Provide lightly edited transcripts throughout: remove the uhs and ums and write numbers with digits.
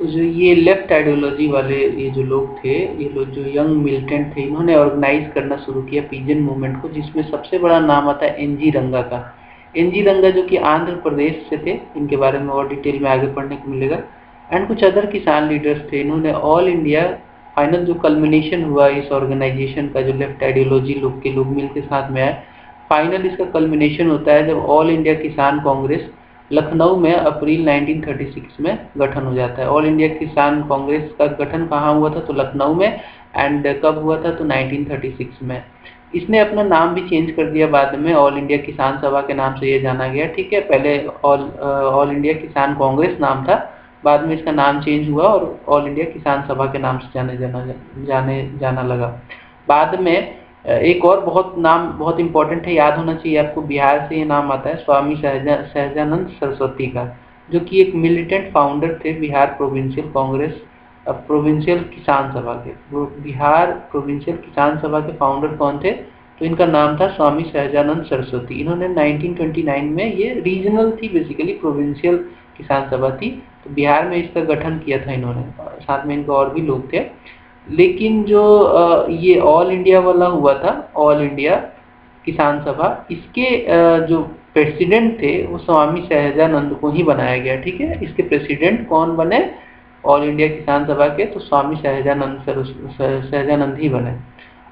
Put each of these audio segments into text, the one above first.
तो जो ये लेफ्ट आइडियोलॉजी वाले ये जो लोग थे, ये लोग जो यंग मिलिटेंट थे, इन्होंने ऑर्गेनाइज करना शुरू किया पिजन मूवमेंट को, जिसमें सबसे बड़ा नाम आता है एनजी रंगा का। एनजी रंगा जो कि आंध्र प्रदेश से थे, इनके बारे में और डिटेल में आगे पढ़ने को मिलेगा। एंड कुछ अदर किसान लीडर्स थे। इन्होंने ऑल इंडिया फाइनल जो कल्मिनेशन हुआ इस ऑर्गेनाइजेशन का, जो लेफ्ट आइडियोलॉजी लोग के लोग मिल के साथ में आए, फाइनल इसका कल्मिनेशन होता है जब ऑल इंडिया किसान कांग्रेस लखनऊ में अप्रैल 1936 में गठन हो जाता है। ऑल इंडिया किसान कांग्रेस का गठन कहाँ हुआ था? तो लखनऊ में। एंड कब हुआ था? तो 1936 में। इसने अपना नाम भी चेंज कर दिया बाद में, ऑल इंडिया किसान सभा के नाम से ये जाना गया। ठीक है, पहले ऑल इंडिया किसान कांग्रेस नाम था, बाद में इसका नाम चेंज हुआ और ऑल इंडिया किसान सभा के नाम से जाना लगा। बाद में एक और बहुत इंपॉर्टेंट है, याद होना चाहिए आपको, बिहार से ये नाम आता है, स्वामी सहजानंद सरस्वती का, जो कि एक मिलिटेंट फाउंडर थे बिहार प्रोविंशियल कांग्रेस प्रोविंशियल किसान सभा के। बिहार प्रोविंशियल किसान सभा के फाउंडर कौन थे? तो इनका नाम था स्वामी सहजानंद सरस्वती। इन्होंने 1929 में, ये रीजनल थी बेसिकली, प्रोविंशियल किसान सभा थी, तो बिहार में इसका गठन किया था इन्होंने, साथ में इनके और भी लोग थे। लेकिन जो ये ऑल इंडिया वाला हुआ था, ऑल इंडिया किसान सभा, इसके जो प्रेसिडेंट थे वो स्वामी सहजानंद को ही बनाया गया। ठीक है, इसके प्रेसिडेंट कौन बने ऑल इंडिया किसान सभा के? तो स्वामी सहजानंद ही बने।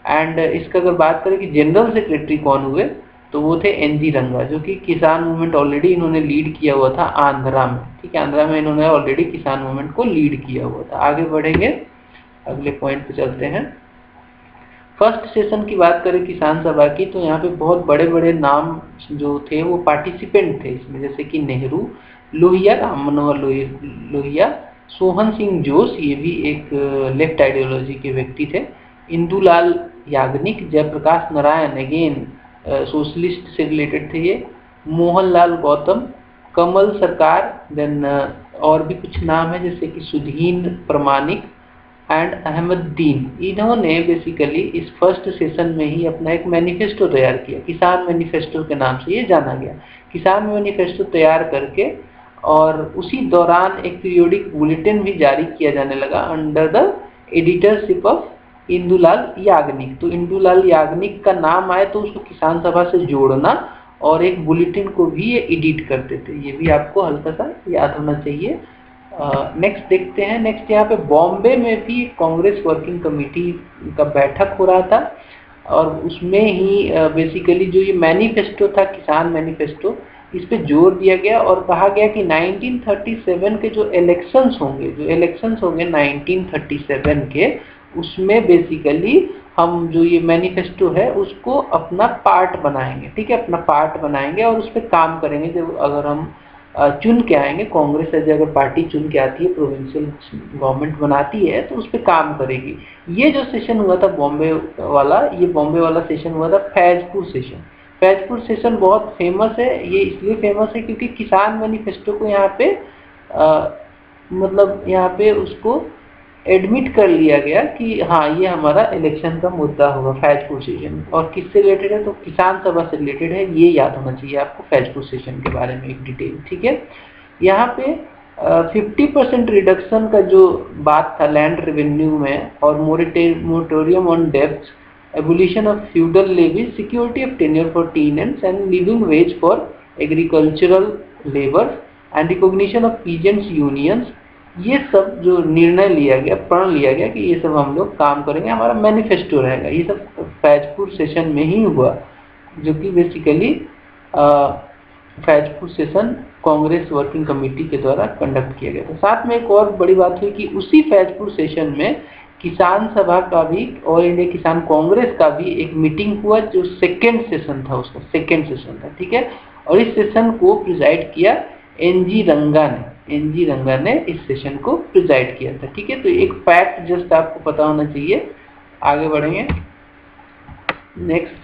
एंड इसका अगर बात करें कि जनरल सेक्रेटरी कौन हुए, तो वो थे एनजी रंगा, जो कि किसान मूवमेंट ऑलरेडी इन्होंने लीड किया हुआ था आंध्रा में। ठीक है, आंध्रा में इन्होंने ऑलरेडी किसान मूवमेंट को लीड किया हुआ था। आगे बढ़ेंगे, अगले पॉइंट पे चलते हैं। फर्स्ट सेशन की बात करें किसान सभा की, तो यहाँ पे बहुत बड़े बड़े नाम जो थे वो पार्टिसिपेंट थे इसमें, जैसे कि नेहरू, लोहिया, राम मनोहर लोहिया, सोहन सिंह जोश, ये भी एक लेफ्ट आइडियोलॉजी के व्यक्ति थे, इंदुलाल याग्निक, जयप्रकाश नारायण, अगेन सोशलिस्ट से रिलेटेड थे ये, मोहनलाल गौतम, कमल सरकार, देन और भी कुछ नाम है जैसे कि सुधीन प्रमाणिक एंड अहमदुद्दीन। इन्होंने बेसिकली इस फर्स्ट सेशन में ही अपना एक मैनिफेस्टो तैयार किया, किसान मैनिफेस्टो के नाम से ये जाना गया। किसान मैनिफेस्टो तैयार करके और उसी दौरान एक पीरियोडिक बुलेटिन भी जारी किया जाने लगा under the editorship of Indulal Yagnik. तो इंदुलाल याग्निक का नाम आए तो उसको किसान सभा से जोड़ना, और एक बुलेटिन को भी ये एडिट करते थे, ये भी आपको हल्का सा याद होना चाहिए। नेक्स्ट देखते हैं। नेक्स्ट यहाँ पे बॉम्बे में भी कांग्रेस वर्किंग कमेटी का बैठक हो रहा था, और उसमें ही बेसिकली जो ये मैनिफेस्टो था, किसान मैनिफेस्टो, इस पे जोर दिया गया और कहा गया कि 1937 के जो इलेक्शंस होंगे 1937 के, उसमें बेसिकली हम जो ये मैनिफेस्टो है उसको अपना पार्ट बनाएंगे। ठीक है, अपना पार्ट बनाएंगे और उस पर काम करेंगे। जब अगर हम चुन के आएंगे, कांग्रेस अगर पार्टी चुन के आती है, प्रोविंशियल गवर्नमेंट बनाती है, तो उस पर काम करेगी। ये जो सेशन हुआ था बॉम्बे वाला सेशन हुआ था फैजपुर सेशन। फैजपुर सेशन बहुत फेमस है। ये इसलिए फेमस है क्योंकि किसान मैनिफेस्टो को यहाँ पे मतलब यहाँ पे उसको एडमिट कर लिया गया कि हाँ ये हमारा इलेक्शन का मुद्दा होगा फैजपुर सेशन। और किससे रिलेटेड है? तो किसान सभा से रिलेटेड है। ये याद होना चाहिए आपको फैजपुर सेशन के बारे में एक डिटेल। ठीक है, यहाँ पे 50% रिडक्शन का जो बात था लैंड रेवेन्यू में, और moratorium on debts, abolition of feudal levy, security of tenure for tenants and living wage for agricultural labour and recognition of peasants unions, ये सब जो निर्णय लिया गया, प्रण लिया गया कि ये सब हम लोग काम करेंगे, हमारा मैनिफेस्टो रहेगा, ये सब फैजपुर सेशन में ही हुआ, जो कि basically Faizpur session Congress working committee के द्वारा कंडक्ट किया गया था। साथ में एक और बड़ी बात हुई कि उसी फैजपुर सेशन में किसान सभा का भी, ऑल इंडिया किसान कांग्रेस का भी एक मीटिंग हुआ, जो सेकेंड सेशन था, उसका सेकेंड सेशन था। ठीक है, और इस सेशन को प्रिजाइड किया एनजी रंगा ने इस सेशन को प्रिजाइड किया था। ठीक है, तो एक फैक्ट जस्ट आपको पता होना चाहिए। आगे बढ़ेंगे। नेक्स्ट,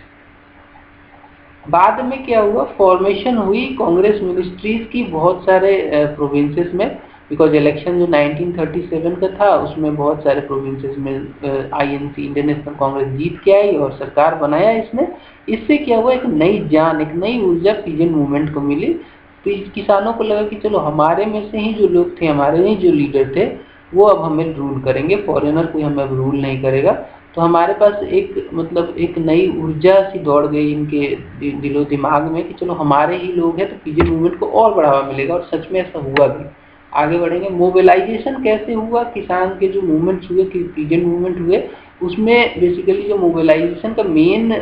बाद में क्या हुआ, फॉर्मेशन हुई कांग्रेस मिनिस्ट्रीज की बहुत सारे प्रोविंसेस में, बिकॉज इलेक्शन जो 1937 का था उसमें बहुत सारे प्रोविंसेस में आईएनसी, इंडियन नेशनल कांग्रेस, जीत के आई और सरकार बनाया इसने। इससे क्या हुआ, एक नई जान, एक नई ऊर्जा पीजेंट मूवमेंट को मिली। तो इस किसानों को लगा कि चलो हमारे में से ही जो लोग थे, हमारे ही जो लीडर थे, वो अब हमें रूल करेंगे, फॉरेनर कोई हमें अब रूल नहीं करेगा। तो हमारे पास एक मतलब एक नई ऊर्जा सी दौड़ गई इनके दिलो दिमाग में कि चलो हमारे ही लोग हैं तो पीजेन मूवमेंट को और बढ़ावा मिलेगा, और सच में ऐसा हुआ भी। आगे बढ़ेंगे। मोबिलाइजेशन कैसे हुआ, किसान के जो मूवमेंट्स हुए, पीजेन मूवमेंट हुए, उसमें बेसिकली जो मोबिलाइजेशन का मेन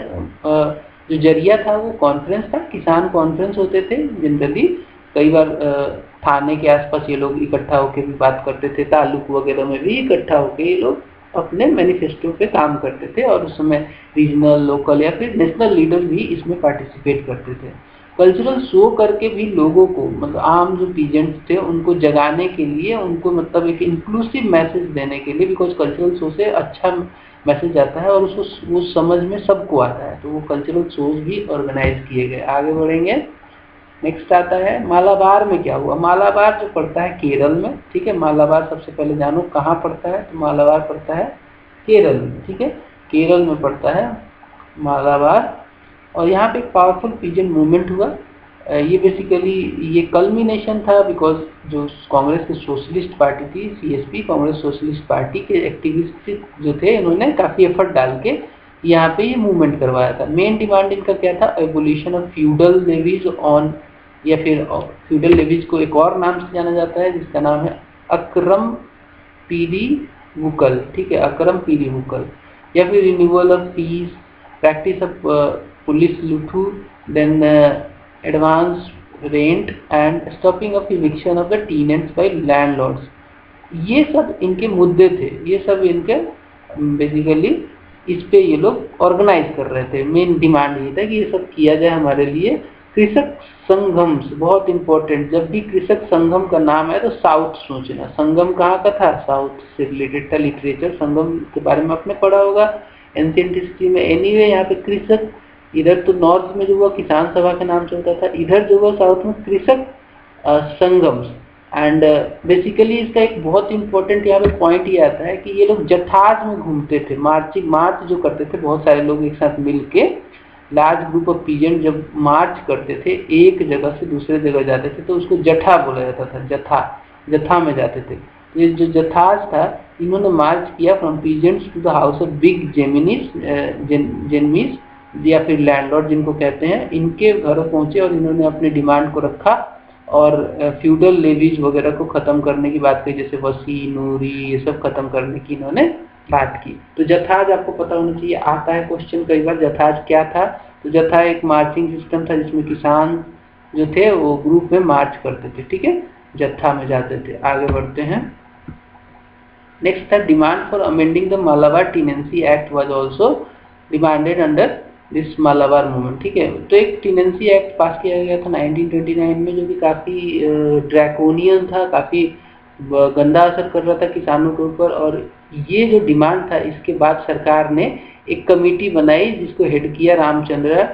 जो जरिया था वो कॉन्फ्रेंस था। किसान कॉन्फ्रेंस होते थे जनरली, कई बार थाने के आसपास ये लोग इकट्ठा होकर भी बात करते थे, ताल्लुक वगैरह में भी इकट्ठा होकर ये लोग अपने मैनिफेस्टो पे काम करते थे, और उस समय रीजनल, लोकल या फिर नेशनल लीडर भी इसमें पार्टिसिपेट करते थे। कल्चरल शो करके भी लोगों को, मतलब आम जो पीजेंट्स थे उनको जगाने के लिए, उनको मतलब एक इंक्लूसिव मैसेज देने के लिए, बिकॉज कल्चरल शो से अच्छा मैसेज आता है और उसको वो समझ में सबको आता है, तो वो कल्चरल शोज भी ऑर्गेनाइज किए गए। आगे बढ़ेंगे। नेक्स्ट आता है मालाबार में क्या हुआ। मालाबार जो पड़ता है केरल में, ठीक है। मालाबार सबसे पहले जानो कहाँ पड़ता है, तो मालाबार पड़ता है केरल में, ठीक है। केरल में पड़ता है मालाबार, और यहाँ पे एक पावरफुल पीजेंट मूवमेंट हुआ। ये बेसिकली ये कल्मिनेशन था, बिकॉज जो कांग्रेस की सोशलिस्ट पार्टी थी, सीएसपी, कांग्रेस सोशलिस्ट पार्टी के एक्टिविस्ट जो थे, इन्होंने काफ़ी एफर्ट डाल के यहाँ पे ये मूवमेंट करवाया था। मेन डिमांड इनका क्या था, abolition of feudal levies on, या फिर फ्यूडल लेवीज को एक और नाम से जाना जाता है जिसका नाम है अकरम पीरी वुकल, ठीक है, अकरम पीरी वुकल। या फिर renewal of peace, practice of police लूठू, then advance rent and stopping of eviction of the tenants by landlords. ये सब इनके मुद्दे थे, ये सब इनके बेसिकली इस पे ये लोग ऑर्गेनाइज कर रहे थे। मेन डिमांड ये था कि ये सब किया जाए हमारे लिए। कृषक संगम बहुत इंपॉर्टेंट, जब भी कृषक संगम का नाम है तो साउथ सोचना। संगम कहाँ का था, साउथ से रिलेटेड था। लिटरेचर संगम के बारे में आपने पढ़ा होगा एंशिएंट हिस्ट्री में। एनीवे यहाँ पे कृषक, इधर तो नॉर्थ में जो हुआ किसान सभा के नाम चलता था, इधर जो हुआ साउथ में कृषक संगम। एंड बेसिकली इसका एक बहुत इंपॉर्टेंट यहाँ पे पॉइंट ये आता है कि ये लोग जथाज में घूमते थे, मार्च जो करते थे, बहुत सारे लोग एक साथ मिलके, लार्ज ग्रुप ऑफ पीजेंट जब मार्च करते थे, एक जगह से दूसरे जगह जाते थे, तो उसको जथा बोला जाता था। जथा में जाते थे। तो ये जो जथाज था, इन्होंने मार्च किया from peasants to the house of big jenmis या फिर लैंडलॉर्ड जिनको कहते हैं, इनके घरों पहुंचे और इन्होंने अपने डिमांड को रखा और फ्यूडल लेवीज वगैरह को खत्म करने की बात कही, जैसे वसी, नूरी, ये सब खत्म करने की इन्होंने बात की। तो जथाज आपको पता होना चाहिए, आता है क्वेश्चन कई बार, जथाज क्या था। तो जथा एक मार्चिंग सिस्टम था जिसमें किसान जो थे वो ग्रुप में मार्च करते थे, ठीक है, जत्था में जाते थे। आगे बढ़ते हैं। नेक्स्ट था demand for amending the Malabar tenancy act was also demanded under this Malabar movement, ठीक है। तो एक टीनेंसी एक्ट पास किया गया था 1929 में, जो कि काफ़ी ड्रैकोनियन था, काफ़ी गंदा असर कर रहा था किसानों के ऊपर। और ये जो डिमांड था, इसके बाद सरकार ने एक कमेटी बनाई जिसको हेड किया रामचंद्र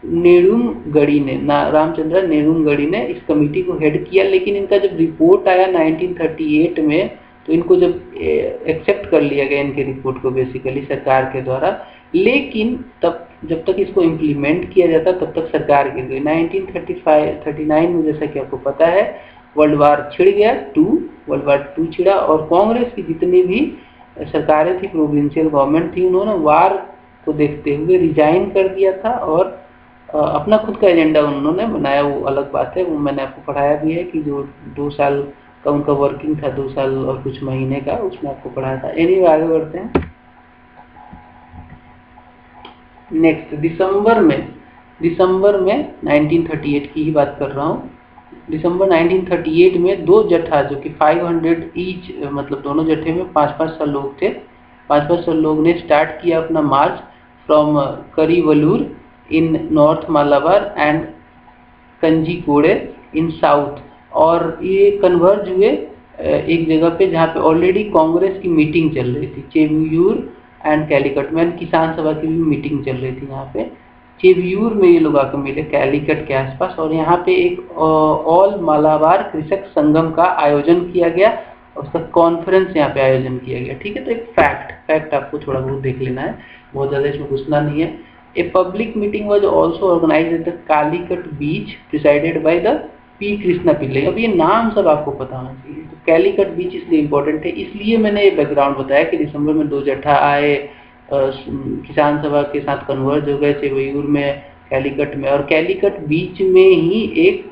नेड़ुमगढ़ी ने। रामचंद्र नेड़ुमगढ़ी ने इस कमेटी को हेड किया, लेकिन इनका जब रिपोर्ट आया 1938 में, तो इनको जब एक्सेप्ट कर लिया गया इनके रिपोर्ट को बेसिकली सरकार के द्वारा, लेकिन तब जब तक इसको इम्प्लीमेंट किया जाता तब तक सरकार गिर गई। 1939 में जैसा कि आपको पता है वर्ल्ड वार छिड़ गया, वर्ल्ड वार 2 छिड़ा, और कांग्रेस की जितनी भी सरकारें थी, प्रोविंशियल गवर्नमेंट थी, उन्होंने वार को देखते हुए रिजाइन कर दिया था और अपना खुद का एजेंडा उन्होंने बनाया। वो अलग बात है, वो मैंने आपको पढ़ाया भी है कि जो 2 साल का उनका वर्किंग था, 2 साल और कुछ महीने का, उसमें आपको पढ़ाया था। एनीवे आगे बढ़ते हैं। नेक्स्ट दिसंबर में 1938 की ही बात कर रहा हूँ। दिसंबर 1938 में 2 जत्था जो कि 500 ईच, मतलब दोनों जत्थे में 5-5 लोग थे, 5-5 लोग ने स्टार्ट किया अपना march from Karivellur in north Malabar and Kanjikode in south, और ये कन्वर्ज हुए एक जगह पे जहाँ पे ऑलरेडी कांग्रेस की मीटिंग चल रही थी, चेवियूर एंड कैलिकट में। किसान सभा की भी मीटिंग चल रही थी यहाँ पे। चेवियूर में ये लोग आकर मिले कैलिकट के आसपास, और यहाँ पे एक ऑल मालाबार कृषक संगम का आयोजन किया गया, उसका कॉन्फ्रेंस यहाँ पे आयोजन किया गया, ठीक है। तो एक फैक्ट आपको थोड़ा बहुत देख लेना है, बहुत ज़्यादा इसमें घुसना नहीं है। A public meeting was also organised at the Calicut beach, presided by the P Krishna Pillai. अब ये नाम सब आपको पता होना चाहिए। तो कैलीकट बीच इसलिए इम्पोर्टेंट है, इसलिए मैंने ये बैकग्राउंड बताया कि दिसंबर में 2 जट्ठा आए, किसान सभा के साथ कन्वर्ज हो गए चेवयूर में, कैलीकट में, और कैलीकट बीच में ही एक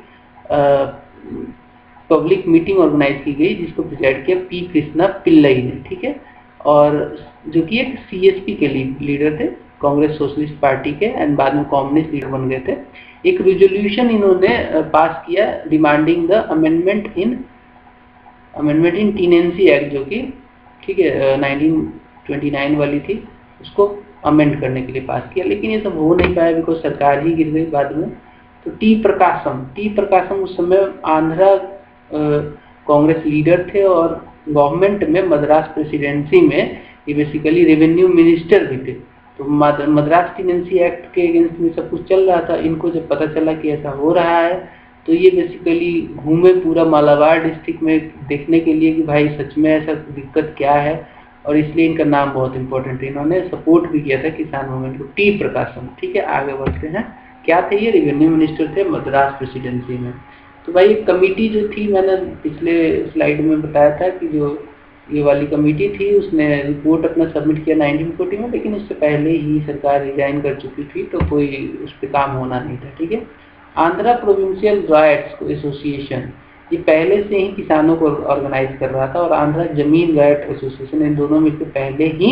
पब्लिक मीटिंग ऑर्गेनाइज की गई जिसको प्रिजाइड किया पी कृष्णा पिल्लई ने, ठीक है, और जो कि एक सीएसपी के लीडर थे, कांग्रेस सोशलिस्ट पार्टी के, एंड बाद में कम्युनिस्ट लीडर बन गए थे। एक रिजोल्यूशन इन्होंने पास किया demanding the amendment in tenancy act, जो कि ठीक है 1929 वाली थी, उसको अमेंड करने के लिए पास किया, लेकिन ये सब हो नहीं पाया बिकॉज सरकार ही गिर गई बाद में। तो टी प्रकाशम उस समय आंध्रा कांग्रेस लीडर थे और गवर्नमेंट में मद्रास प्रेसिडेंसी में ये बेसिकली रेवेन्यू मिनिस्टर भी थे। तो मद्रास टीनेंसी एक्ट के अगेंस्ट में सब कुछ चल रहा था। इनको जब पता चला कि ऐसा हो रहा है तो ये बेसिकली घूमे पूरा मालाबार डिस्ट्रिक्ट में देखने के लिए कि भाई सच में ऐसा दिक्कत क्या है, और इसलिए इनका नाम बहुत इंपॉर्टेंट है। इन्होंने सपोर्ट भी किया था किसान मूवमेंट को। टी प्रकाशम, ठीक है, आगे बढ़ते हैं। क्या थे ये? रेवेन्यू मिनिस्टर थे मद्रास प्रेसिडेंसी में। तो भाई एक कमेटी जो थी, मैंने पिछले स्लाइड में बताया था कि जो ये वाली कमेटी थी उसने रिपोर्ट अपना सबमिट किया 1940 में, लेकिन उससे पहले ही सरकार रिजाइन कर चुकी थी तो कोई उस पर काम होना नहीं था, ठीक है। आंध्रा प्रोविंशियल राइट्स एसोसिएशन, ये पहले से ही किसानों को ऑर्गेनाइज कर रहा था, और आंध्रा जमीन राइट एसोसिएशन, इन दोनों मिलकर पहले ही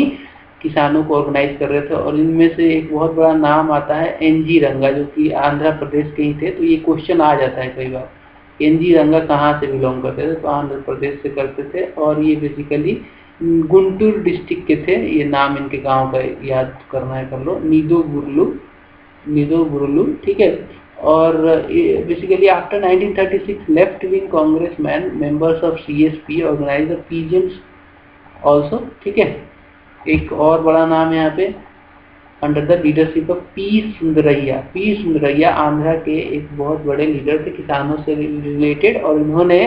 किसानों को ऑर्गेनाइज कर रहे थे। और इनमें से एक बहुत बड़ा नाम आता है एनजी रंगा, जो कि आंध्र प्रदेश के ही थे। तो ये क्वेश्चन आ जाता है कई बार, एनजी रंगा कहाँ से बिलोंग करते थे? तो आंध्र प्रदेश से करते थे, और ये बेसिकली गुंटूर डिस्ट्रिक्ट के थे। ये नाम इनके गांव का याद करना है, कर लो, निदो गुरुलू, ठीक है। और basically after 1936 left wing congressman members of CSP organise the peasants also, ठीक है। एक और बड़ा नाम यहाँ पे, under the leadership of P Sundarayya Andhra के एक बहुत बड़े लीडर थे किसानों से रिलेटेड, और इन्होंने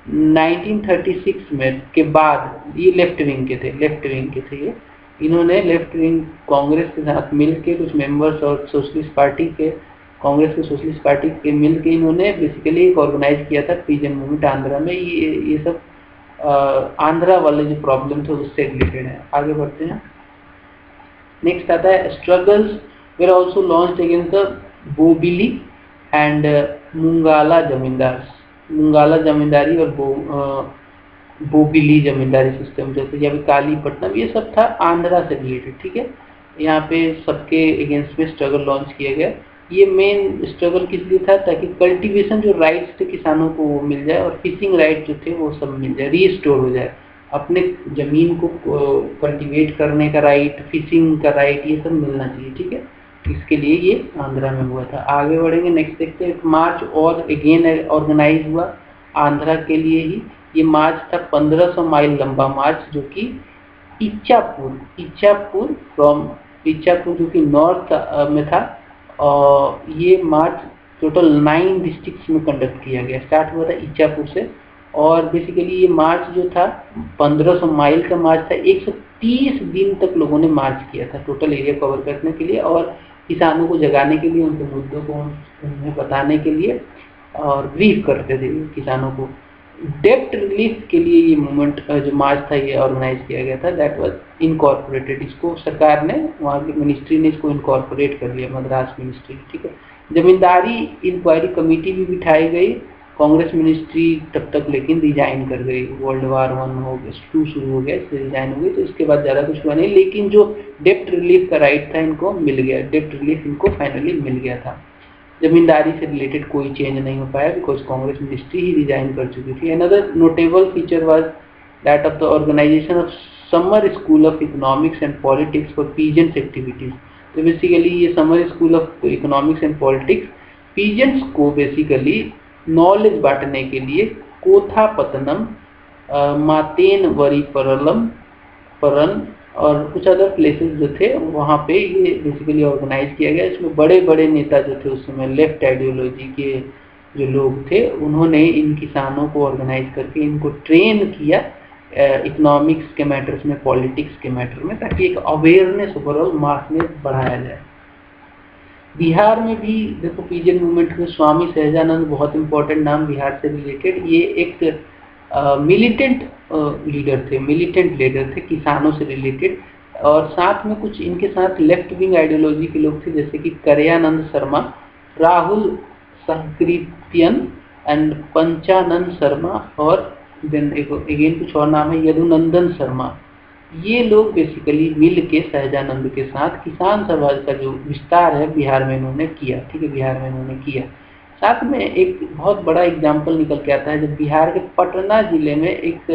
1936 में के बाद, ये लेफ्ट विंग के थे ये, इन्होंने लेफ्ट विंग कांग्रेस के साथ मिलके कुछ मेंबर्स और सोशलिस्ट पार्टी के, कांग्रेस के सोशलिस्ट पार्टी के मिलके इन्होंने बेसिकली एक ऑर्गेनाइज किया था पीजन मूवमेंट आंध्रा में। ये सब आंध्रा वाले जो प्रॉब्लम थे उससे रिलेटेड है। आगे बढ़ते हैं। नेक्स्ट आता है struggles were also launched against the Bobbili and Munagala zamindari और बोबिली जमींदारी सिस्टम, जैसे या कालीपट्टनम, ये सब था आंध्रा से रिलेटेड, ठीक है। यहाँ पे सबके अगेंस्ट में स्ट्रगल लॉन्च किया गया। ये मेन स्ट्रगल किस लिए था? ताकि कल्टीवेशन जो राइट्स थे किसानों को वो मिल जाए, और फिशिंग राइट जो थे वो सब मिल जाए, रीस्टोर हो जाए। अपने जमीन को कल्टीवेट करने का राइट, फिशिंग का राइट, ये सब मिलना चाहिए, ठीक है। इसके लिए ये आंध्रा में हुआ था। आगे बढ़ेंगे, नेक्स्ट देखते हैं। मार्च और अगेन ऑर्गेनाइज हुआ आंध्रा के लिए ही। ये मार्च था 1500 माइल लंबा मार्च, जो कि इच्छापुर जो कि नॉर्थ में था, और ये मार्च टोटल 9 डिस्ट्रिक्ट्स में कंडक्ट किया गया। स्टार्ट हुआ था इच्छापुर से, और बेसिकली ये मार्च जो था 1500 माइल का मार्च था। 130 दिन तक लोगों ने मार्च किया था टोटल एरिया कवर करने के लिए, और किसानों को जगाने के लिए, उनके मुद्दों को उन्हें बताने के लिए, और ब्रीफ करते थे किसानों को। डेप्ट रिलीफ के लिए ये मूवमेंट जो मार्च था ये ऑर्गेनाइज किया गया था। दैट वाज इनकॉर्पोरेटेड, इसको सरकार ने, वहाँ की मिनिस्ट्री ने इसको इनकॉर्पोरेट कर लिया, मद्रास मिनिस्ट्री, ठीक है। जमींदारी इंक्वायरी कमेटी भी बिठाई गई। कांग्रेस मिनिस्ट्री तब तक लेकिन रिजाइन कर गई। वर्ल्ड वार 1 हो गया, 2 शुरू हो गया, इससे रिजाइन हो गई, तो इसके बाद ज़्यादा कुछ हुआ नहीं। लेकिन जो डेप्ट रिलीफ का राइट था इनको मिल गया, डेप्ट रिलीफ इनको फाइनली मिल गया था। जमींदारी से रिलेटेड कोई चेंज नहीं हो पाया बिकॉज कांग्रेस मिनिस्ट्री ही रिजाइन कर चुकी थी। Another notable feature was that of the organisation of summer school of economics and politics for peasants activities. तो बेसिकली ये summer school of economics and politics peasants को बेसिकली नॉलेज बांटने के लिए कोथापत्तनम, मातेनवरीपरलम और कुछ अदर प्लेसेस जो थे वहाँ पे ये बेसिकली ऑर्गेनाइज किया गया। इसमें बड़े बड़े नेता जो थे उस समय, लेफ्ट आइडियोलॉजी के जो लोग थे, उन्होंने इन किसानों को ऑर्गेनाइज करके इनको ट्रेन किया इकोनॉमिक्स के मैटर्स में, पॉलिटिक्स के मैटर में, ताकि एक अवेयरनेस ओवरऑल मास में बढ़ाया जाए। बिहार में भी देखो पीजन मूवमेंट में स्वामी सहजानंद बहुत इंपॉर्टेंट नाम, बिहार से रिलेटेड। ये एक मिलिटेंट लीडर थे, मिलिटेंट लीडर थे, किसानों से रिलेटेड। और साथ में कुछ इनके साथ लेफ्ट विंग आइडियोलॉजी के लोग थे, जैसे कि करयानंद शर्मा, राहुल संकृत्यन एंड पंचानंद शर्मा, और देन अगेन कुछ और नाम है, यदुनंदन शर्मा। ये लोग बेसिकली मिल के सहजानंद के साथ किसान सभा का जो विस्तार है बिहार में इन्होंने किया। ठीक है, बिहार में इन्होंने किया। साथ में एक बहुत बड़ा एग्जाम्पल निकल के आता है जब बिहार के पटना जिले में एक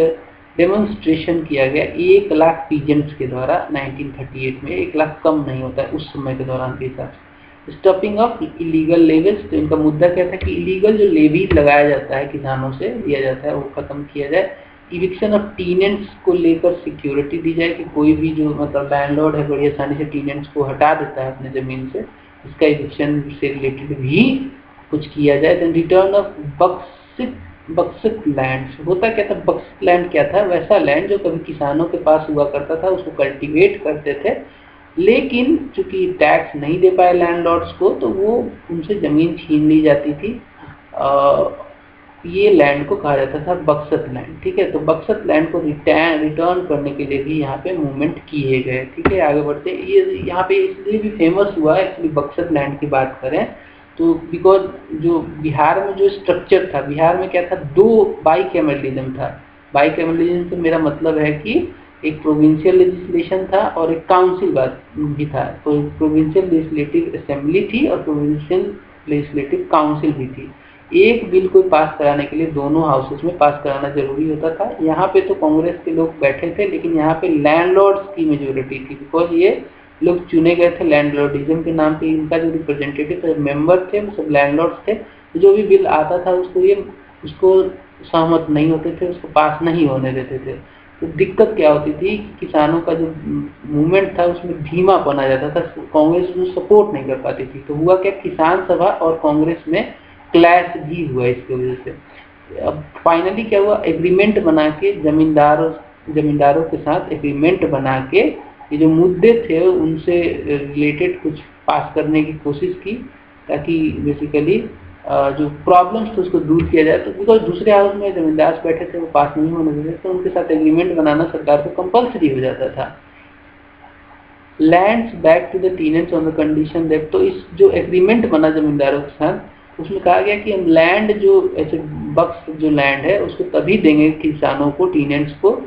डेमोन्स्ट्रेशन किया गया 1 लाख पीजेंट्स के द्वारा 1938 में। 1 लाख कम नहीं होता है उस समय के दौरान के हिसाब से। स्टॉपिंग ऑफ इलीगल लेवीज, तो इनका मुद्दा क्या था कि इलीगल जो लेवी लगाया जाता है किसानों से लिया जाता है वो खत्म किया जाए। इविक्शन ऑफ टीनेंट्स को लेकर सिक्योरिटी दी जाए कि कोई भी जो मतलब लैंडलॉर्ड है बड़ी आसानी से टीनेंट्स को हटा देता है अपने जमीन से, इसका इविक्शन से रिलेटेड भी कुछ किया जाए। देन रिटर्न ऑफ बक्सित लैंड, होता क्या था, बक्सित लैंड क्या था, वैसा लैंड जो कभी किसानों के पास हुआ करता था, उसको कल्टीवेट करते थे, लेकिन चूंकि टैक्स नहीं दे पाए लैंडलॉर्ड्स को तो वो उनसे जमीन छीन ली जाती थी। ये लैंड को कहा जाता था बक्सत लैंड। ठीक है, तो बक्सत लैंड को रिटर्न करने के लिए भी यहाँ पे मूवमेंट किए गए। ठीक है, आगे बढ़ते ये यहाँ पे इसलिए भी फेमस हुआ एक्चुअली बक्सत लैंड की बात करें तो बिकॉज जो बिहार में जो स्ट्रक्चर था, बिहार में क्या था, 2 बाइकैमरलिज्म था। बाइकैमरलिज्म से मेरा मतलब है कि एक प्रोविंशियल लेजिस्लेशन था और एक काउंसिल भी था। तो प्रोविंशियल लेजिस्लेटिव असेंबली थी और प्रोविंशियल लेजिस्लेटिव काउंसिल भी थी। एक बिल को पास कराने के लिए दोनों हाउसेस में पास कराना जरूरी होता था। यहाँ पे तो कांग्रेस के लोग बैठे थे, लेकिन यहाँ पे लैंडलॉर्ड्स की मेजोरिटी थी, बिकॉज ये लोग चुने गए थे लैंडलॉर्डिज्म के नाम पे। इनका जो रिप्रेजेंटेटिव मेंबर थे वो सब लैंडलॉर्ड्स थे। जो भी बिल आता था उसको सहमत नहीं होते थे, उसको पास नहीं होने देते थे। तो दिक्कत क्या होती थी कि किसानों का जो मूवमेंट था उसमें धीमा बना जाता था, कांग्रेस उसको सपोर्ट नहीं कर पाती थी। तो हुआ क्या, किसान सभा और कांग्रेस में क्लैश भी हुआ इसकी वजह से। अब फाइनली क्या हुआ, एग्रीमेंट बना के जमींदारों के साथ एग्रीमेंट बना के ये जो मुद्दे थे उनसे रिलेटेड कुछ पास करने की कोशिश की, ताकि बेसिकली जो प्रॉब्लम्स थे उसको दूर किया जाए। तो बिकॉज दूसरे हाउस में जमींदार बैठे थे वो पास नहीं होने देते, तो उनके साथ एग्रीमेंट बनाना सरकार को कंपल्सरी हो जाता था। Lands back to the tenants on the condition that, तो इस जो एग्रीमेंट बना जमींदारों के साथ उसमें कहा गया कि हम लैंड जो ऐसे बक्स जो लैंड है उसको तभी देंगे किसानों को, टीनेंट्स को,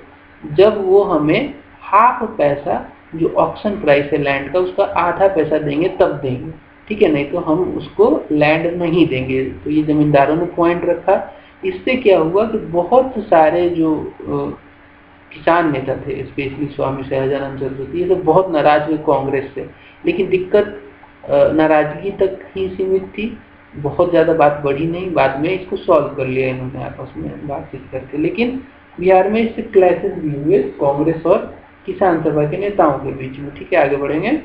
जब वो हमें हाफ पैसा जो ऑक्शन प्राइस है लैंड का उसका आधा पैसा देंगे तब देंगे। ठीक है, नहीं तो हम उसको लैंड नहीं देंगे। तो ये जमींदारों ने पॉइंट रखा। इससे क्या हुआ कि बहुत सारे जो किसान नेता थे, स्पेशली स्वामी सहजानंद सरस्वती, ये सब बहुत नाराज हुए कांग्रेस से। लेकिन दिक्कत नाराजगी तक ही सीमित थी, बहुत ज़्यादा बात बढ़ी नहीं। बाद में इसको सॉल्व कर लिया इन्होंने आपस में बातचीत करके। लेकिन बिहार में इससे क्लैशेस भी हुए कांग्रेस और किसान सभा के नेताओं के बीच में। ठीक है, आगे बढ़ेंगे।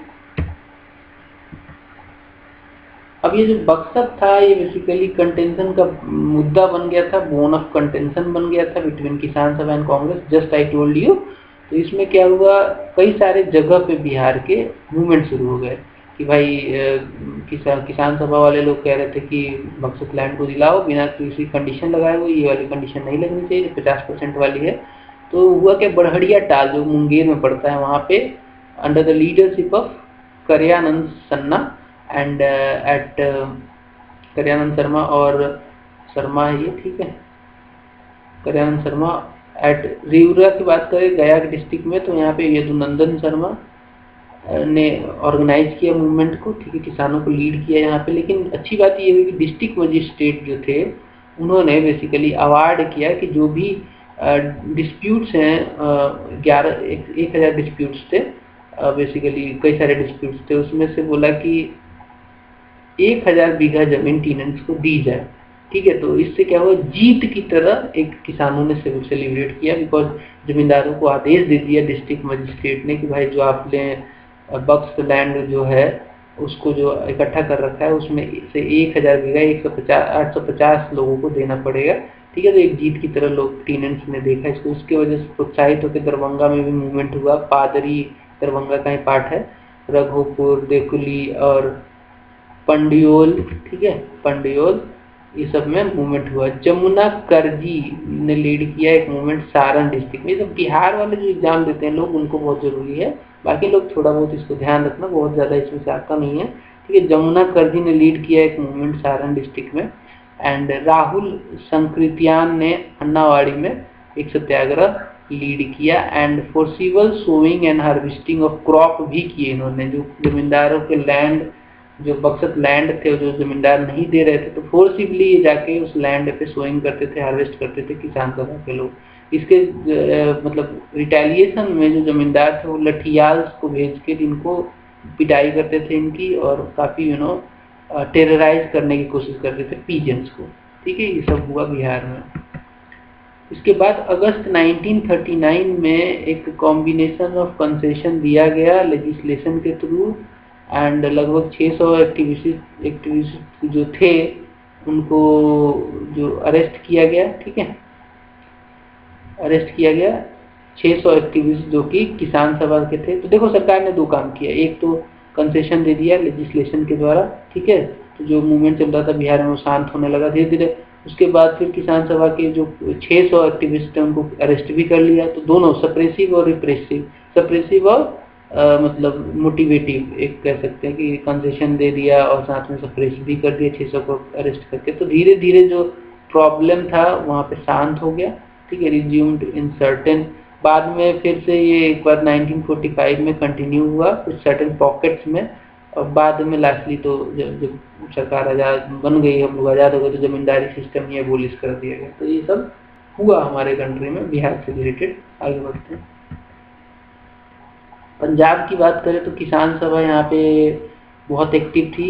अब ये जो बक्सत था ये बेसिकली कंटेंशन का मुद्दा बन गया था, बोन ऑफ कंटेंशन बन गया था बिटवीन किसान सभा and Congress, just I told you. तो इसमें क्या हुआ, कई सारे जगह पे बिहार के मूवमेंट शुरू हो गए कि भाई किसान सभा वाले लोग कह रहे थे कि बक्सत लैंड को दिलाओ बिना किसी कंडीशन लगाए हुए, ये वाली कंडीशन नहीं लगनी चाहिए, 50% वाली है। तो हुआ क्या, बड़हड़िया टाल जो मुंगेर में पड़ता है वहाँ पे, under the leadership of Karyanand Sharma and at Karyanand Sharma और शर्मा है ये, ठीक है, करयानंद शर्मा एट रिउरा की बात करें गया के डिस्ट्रिक्ट में, तो यहाँ पे यदुनंदन शर्मा ने ऑर्गेनाइज किया मूवमेंट को। ठीक है, किसानों को लीड किया यहाँ पे। लेकिन अच्छी बात ये हुई कि डिस्ट्रिक्ट मजिस्ट्रेट जो थे उन्होंने बेसिकली अवार्ड किया कि जो भी डिस्प्यूट्स हैं, 1000 डिस्प्यूट्स थे, बेसिकली कई सारे डिस्प्यूट्स थे, उसमें से बोला कि 1000 बीघा जमीन टीनेंट्स को दी जाए। ठीक है, तो इससे क्या हुआ, जीत की तरह एक किसानों ने सेलिब्रेट किया, बिकॉज जमींदारों को आदेश दे दिया डिस्ट्रिक्ट मजिस्ट्रेट ने कि भाई जो आपने बक्स लैंड जो है उसको जो इकट्ठा कर रखा है उसमें से 1000 बीघा 850 लोगों को देना पड़ेगा। ठीक है, तो एक जीत की तरह लोग टीनेंट्स ने देखा इसको, उसके वजह से प्रोत्साहित होकर दरभंगा में भी मूवमेंट हुआ। पादरी दरभंगा का ही पार्ट है, रघुपुर, देकुली और पंडियोल, ठीक है, पंडियोल, ये सब में मूवमेंट हुआ। जमुना करजी ने लीड किया एक मूवमेंट सारण डिस्ट्रिक्ट में। ये सब बिहार वाले जो एग्जाम देते हैं लोग, उनको बहुत जरूरी है, बाकी लोग थोड़ा बहुत इसको ध्यान रखना, बहुत ज्यादा इसमें से आता नहीं है, ठीक है। जमुना करजी ने लीड किया एक मूवमेंट सारण डिस्ट्रिक्ट में। एंड राहुल संकृत्यान ने अन्नावाड़ी में एक सत्याग्रह लीड किया। And forcible sowing and harvesting of crop भी किए इन्होंने। जो जमींदारों के लैंड, जो बक्सत लैंड थे, जो जमींदार नहीं दे रहे थे, तो फोर्सिबली जाके उस लैंड पे सोइंग करते थे, हार्वेस्ट करते थे किसान सभा के लोग। इसके मतलब रिटेलिएशन में जो जमींदार थे वो लठियाल्स को भेज के इनको पिटाई करते थे इनकी, और काफी टेरराइज करने की कोशिश करते थे पीजेंट्स को, ठीक है। ये सब हुआ बिहार में। इसके बाद अगस्त 1939 में एक कॉम्बिनेशन ऑफ कंसेशन दिया गया लेजिस्लेशन के थ्रू। एंड लगभग 600 एक्टिविस्ट जो थे उनको जो अरेस्ट किया गया, ठीक है, अरेस्ट किया गया 600 एक्टिविस्ट जो कि किसान सभा के थे। तो देखो सरकार ने दो काम किया, एक तो कंसेशन दे दिया लेजिस्लेशन के द्वारा, ठीक है, तो जो मूवमेंट चल रहा था बिहार में वो शांत होने लगा धीरे धीरे। उसके बाद फिर किसान सभा के जो 600 एक्टिविस्ट थे उनको अरेस्ट भी कर लिया। तो दोनों सप्रेसिव और रिप्रेसिव, सप्रेसिव और मतलब मोटिवेटिव, एक कह सकते हैं कि कंसेशन दे दिया और साथ में सप्रेस भी कर दिया 600 को अरेस्ट करके। तो धीरे धीरे जो प्रॉब्लम था वहाँ पे शांत हो गया, ठीक है, रिज्यूम्ड इन सर्टेन। बाद में फिर से ये एक बार 1945 में कंटिन्यू हुआ कुछ सर्टेन पॉकेट्स में, और बाद में लास्टली तो जब सरकार आजाद बन गई, हम लोग आजाद हो गए, तो जमींदारी सिस्टम ही एबोलिश कर दिया गया। तो ये सब हुआ हमारे कंट्री में बिहार से रिलेटेड। आगे बढ़ते हैं। पंजाब की बात करें तो किसान सभा यहाँ पे बहुत एक्टिव थी।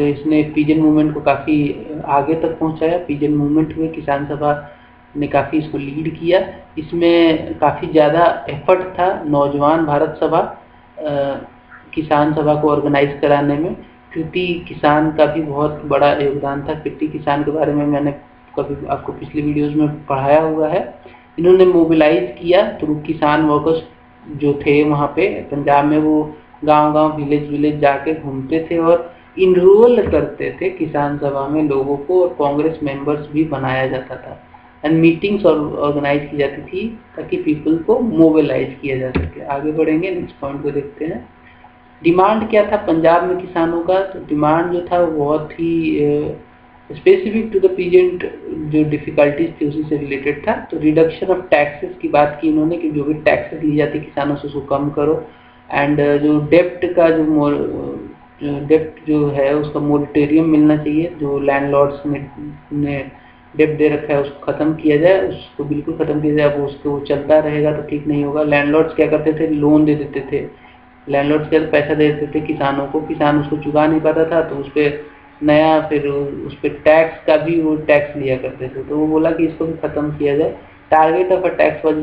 इसने पीजन मूवमेंट को काफी आगे तक पहुंचाया। पीजन मूवमेंट हुए, किसान सभा ने काफी इसको लीड किया। इसमें काफी ज्यादा एफर्ट था नौजवान भारत सभा किसान सभा को ऑर्गेनाइज कराने में। कृति किसान का भी बहुत बड़ा योगदान था। कृति किसान के बारे में मैंने कभी आपको पिछली वीडियोस में पढ़ाया हुआ है। इन्होंने मोबिलाइज किया थ्रू किसान वर्कर्स जो थे वहाँ पे पंजाब में, वो गांव-गांव विलेज जाके घूमते थे और इनरोल करते थे किसान सभा में लोगों को, और कांग्रेस मेंबर्स भी बनाया जाता था। एंड मीटिंग्स ऑर्गेनाइज की जाती थी ताकि पीपल को मोबिलाइज किया जा सके। आगे बढ़ेंगे, नेक्स्ट पॉइंट को देखते हैं। डिमांड क्या था पंजाब में किसानों का? तो डिमांड जो था वो बहुत ही स्पेसिफिक टू द पीजेंट जो डिफिकल्टीज थी उसी से रिलेटेड था। तो रिडक्शन ऑफ टैक्सेस की बात की इन्होंने कि जो भी टैक्सेस ली जाती किसानों से उसको कम करो। एंड जो डेप्ट का डेप्ट जो है उसका मोरिटोरियम मिलना चाहिए, जो लैंडलॉर्ड्स ने डेप्ट दे रखा है उसको खत्म किया जाए, उसको बिल्कुल खत्म किया जाए। अब उसको चलता रहेगा तो ठीक नहीं होगा। लैंडलॉर्ड्स क्या करते थे, लोन दे देते थे, लैंडलॉर्ड्स क्या पैसा दे देते थे किसानों को, किसान उसको चुका नहीं पाता था तो उस पर नया फिर उस पर टैक्स का भी वो टैक्स लिया करते थे। तो वो बोला कि इसको भी खत्म किया जाए। Target of a tax was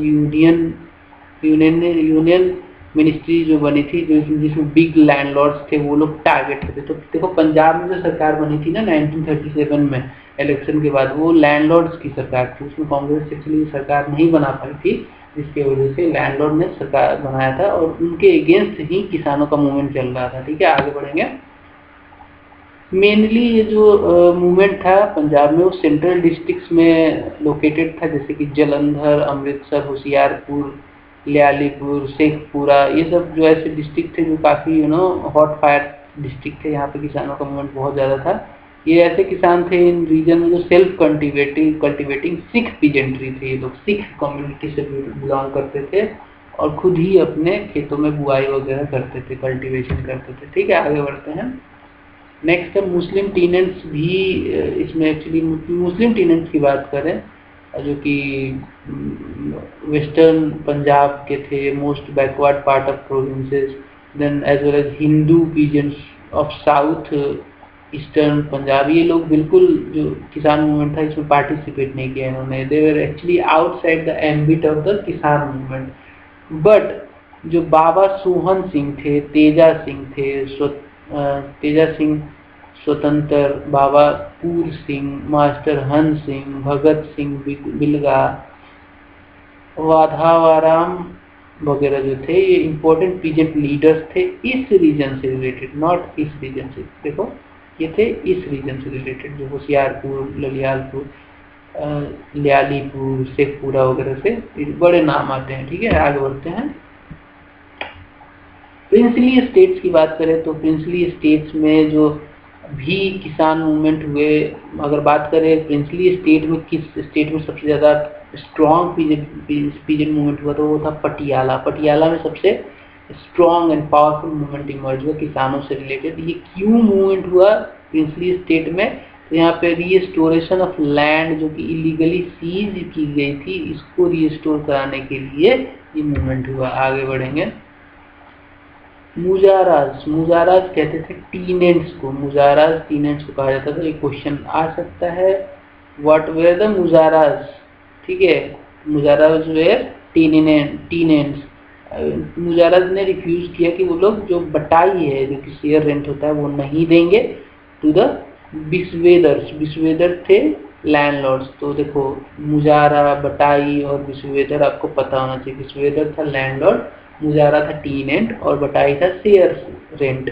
union ministry जो बनी थी, जिसमें बिग लैंडलॉर्ड्स थे वो लोग टारगेट थे। तो देखो पंजाब में जो सरकार बनी थी ना 1937 में इलेक्शन के बाद, वो लैंडलॉर्ड्स की सरकार थी। उसमें कांग्रेस एक्चुअली सरकार नहीं बना पाई थी, जिसकी वजह से लैंडलॉर्ड ने सरकार बनाया था और उनके अगेंस्ट ही किसानों का मूवमेंट चल रहा था। ठीक है, आगे बढ़ेंगे। मेनली ये जो मूवमेंट था पंजाब में वो सेंट्रल डिस्ट्रिक्ट्स में लोकेटेड था, जैसे कि जलंधर, अमृतसर, होशियारपुर, लियालीपुर, शेखपुरा, ये सब जो ऐसे डिस्ट्रिक्ट थे जो काफ़ी हॉट फायर डिस्ट्रिक्ट थे। यहाँ पे किसानों का मूवमेंट बहुत ज़्यादा था। ये ऐसे किसान थे इन रीजन में जो सेल्फ कल्टिवेटिंग सिख पीजेंट्री थे। ये लोग सिख कम्युनिटी से बिलोंग करते थे और खुद ही अपने खेतों में बुआई वगैरह करते थे, कल्टिवेशन करते थे। ठीक है, आगे बढ़ते हैं। नेक्स्ट है मुस्लिम टीनेंट्स भी इसमें। एक्चुअली मुस्लिम टीनेंट्स की बात करें जो कि वेस्टर्न पंजाब के थे, most backward part of provinces, then as well as Hindu peasants of south eastern Punjab, ये लोग बिल्कुल जो किसान मूवमेंट था इसमें पार्टिसिपेट नहीं किया इन्होंने। They were actually outside the ambit of the kisan movement. But जो बाबा सोहन सिंह थे, तेजा सिंह थे, तेजा सिंह स्वतंत्र, बाबा पूर सिंह, मास्टर हंस सिंह, भगत सिंह बिलगा, वाधावाराम वगैरह जो थे ये इम्पोर्टेंट पीजेंट लीडर्स थे इस रीजन से रिलेटेड, नॉट इस रीजन से। देखो ये थे इस रीजन से रिलेटेड, जो होशियारपुर, ललियालपुर, लियालीपुर, शेखपुरा वगैरह से बड़े नाम आते हैं। ठीक है, आगे बढ़ते हैं। प्रिंसली स्टेट्स की बात करें तो प्रिंसली स्टेट्स में जो भी किसान मूवमेंट हुए, अगर बात करें प्रिंसली स्टेट में किस स्टेट में सबसे ज़्यादा स्ट्रॉन्ग पीजेंट मूवमेंट हुआ तो वो था पटियाला। पटियाला में सबसे strong and powerful movement emerge हुआ किसानों से रिलेटेड। ये क्यों मूवमेंट हुआ प्रिंसली स्टेट में? तो यहाँ पे रीस्टोरेशन ऑफ लैंड जो कि इलीगली सीज की गई थी, इसको रीस्टोर कराने के लिए ये मूवमेंट हुआ। आगे बढ़ेंगे। मुजाराज, मुजाराज कहते थे टीनेंट्स को, मुजाराज टीनेंट्स को कहा जाता था। एक क्वेश्चन आ सकता है, व्हाट वेयर द मुजाराज? ठीक है, मुजाराज वेयर टीनेंट्स। मुजाराज ने रिफ्यूज किया कि वो लोग जो बटाई है, जो कि शेयर रेंट होता है, वो नहीं देंगे टू द बिस्वेदर्स। बिस्वेदर थे लैंडलॉर्ड्स। तो देखो मुजारा, बटाई और बिस्वेदर आपको पता होना चाहिए। बिस्वेदर था लैंडलॉर्ड, मुजारा था टीनेंट और बटाई था शेयर रेंट।